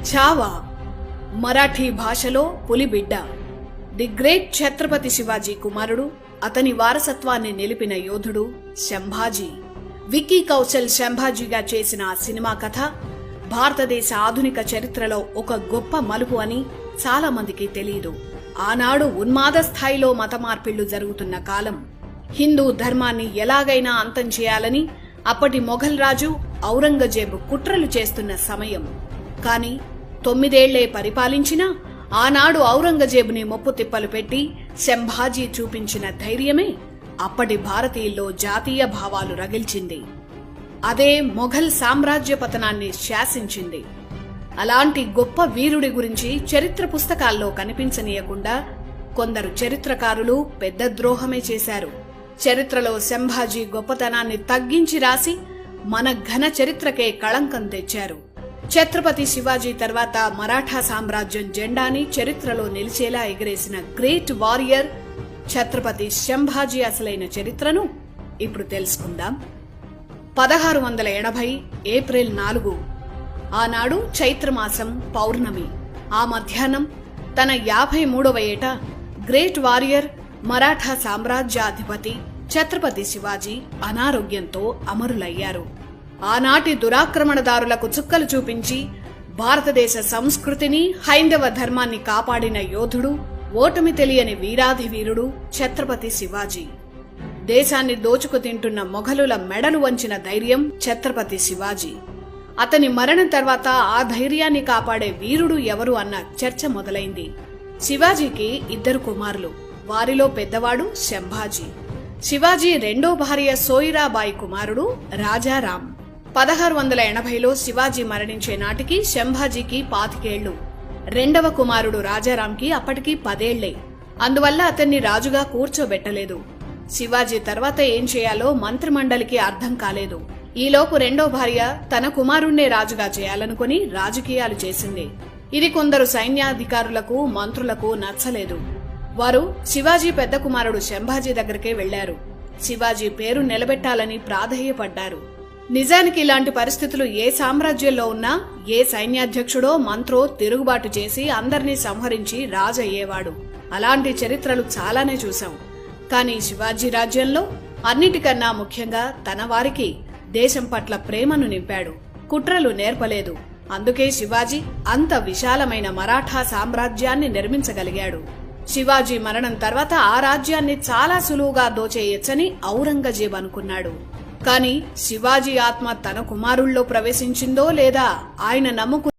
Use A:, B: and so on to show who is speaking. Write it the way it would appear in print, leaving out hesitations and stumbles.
A: ఛావా మరాఠీ భాషలో పులిబిడ్డ. The great Chhatrapati Shivaji కుమారుడు, అతని వారసత్వాన్ని నిలిపిన యోధుడు శంభాజీ. విక్కీ కౌశల్ శంభాజీగా చేసిన ఆ సినిమా కథ భారతదేశ ఆధునిక చరిత్రలో ఒక గొప్ప మలుపు అని చాలా మందికి తెలియదు. ఆనాడు ఉన్మాద స్థాయిలో మత మార్పిళ్లు జరుగుతున్న కాలం. హిందూ ధర్మాన్ని ఎలాగైనా అంతం చేయాలని అప్పటి మొఘల్ రాజు ఔరంగజేబు కుట్రలు చేస్తున్న సమయం. కాని 9 ఏళ్లే పరిపాలించినా ఆనాడు ఔరంగజేబుని ముప్పు తిప్పలు పెట్టి శంభాజీ చూపించిన ధైర్యమే అప్పటి భారతీయుల్లో జాతీయ భావాలు రగిల్చింది. అదే మొఘల్ సామ్రాజ్య పతనాన్ని శాసించింది. అలాంటి గొప్ప వీరుడి గురించి చరిత్ర పుస్తకాల్లో కనిపించనీయకుండా కొందరు చరిత్రకారులు పెద్ద ద్రోహమే చేశారు. చరిత్రలో శంభాజీ గొప్పతనాన్ని తగ్గించి రాసి మన ఘన చరిత్రకే కళంకం తెచ్చారు. ఛత్రపతి శివాజీ తర్వాత మరాఠా సామ్రాజ్యం జెండాని చరిత్రలో నిలిచేలా ఎగిరేసిన గ్రేట్ వారియర్ ఛత్రపతి శంభాజీ అసలైన చరిత్రను ఇప్పుడు తెలుసుకుందాం. 1680 ఏప్రిల్ 4 ఆనాడు చైత్రమాసం పౌర్ణమి. ఆ మధ్యాహ్నం తన 53వ ఏట గ్రేట్ వారియర్ మరాఠా సామ్రాజ్యాధిపతి ఛత్రపతి శివాజీ అనారోగ్యంతో అమరులయ్యారు. ఆనాటి దురాక్రమణదారులకు చుక్కలు చూపించి భారతదేశ సంస్కృతిని, హైందవ ధర్మాన్ని కాపాడిన యోధుడు, ఓటమి తెలియని వీరాధి వీరుడు ఛత్రపతి శివాజీ. దేశాన్ని దోచుకు తింటున్న మొఘలుల మెడలు వంచిన ధైర్యం ఛత్రపతి శివాజీ. అతని మరణం తర్వాత ఆ ధైర్యాన్ని కాపాడే వీరుడు ఎవరు అన్న చర్చ మొదలైంది. శివాజీకి 2 కుమారులు. వారిలో పెద్దవాడు శంభాజీ. శివాజీ రెండో భార్య సోయిరాబాయి కుమారుడు రాజారాం. 1680లో శివాజీ మరణించే నాటికి శంభాజీకి 25 ఏళ్లు. రెండవ కుమారుడు రాజారాంకి అప్పటికి 10 ఏళ్లే. అందువల్ల అతన్ని రాజుగా కూర్చోబెట్టలేదు. శివాజీ తర్వాత ఏం చేయాలో మంత్రిమండలికి అర్థం కాలేదు. ఈలోపు రెండో భార్య తన కుమారుణ్ణే రాజుగా చేయాలనుకుని రాజకీయాలు చేసింది. ఇది కొందరు సైన్యాధికారులకు, మంత్రులకు నచ్చలేదు. వారు శివాజీ పెద్ద కుమారుడు శంభాజీ దగ్గరికే వెళ్లారు. శివాజీ పేరు నిలబెట్టాలని ప్రాధేయపడ్డారు. నిజానికి ఇలాంటి పరిస్థితులు ఏ సామ్రాజ్యంలో ఉన్నా ఏ సైన్యాధ్యక్షుడో మంత్రో తిరుగుబాటు చేసి అందర్నీ సంహరించి రాజయ్యేవాడు. అలాంటి చరిత్రలు చాలానే చూశాం. కానీ శివాజీ రాజ్యంలో అన్నిటికన్నా ముఖ్యంగా తన వారికి దేశం పట్ల ప్రేమను నింపాడు. కుట్రలు నేర్పలేదు. అందుకే శివాజీ అంత విశాలమైన మరాఠా సామ్రాజ్యాన్ని నిర్మించగలిగాడు. శివాజీ మరణం తర్వాత ఆ రాజ్యాన్ని చాలా సులువుగా దోచేయొచ్చని ఔరంగజేబు అనుకున్నాడు. కాని శివాజీ ఆత్మ తన కుమారుల్లో ప్రవేశించిందో లేదా ఆయన నమ్ముకు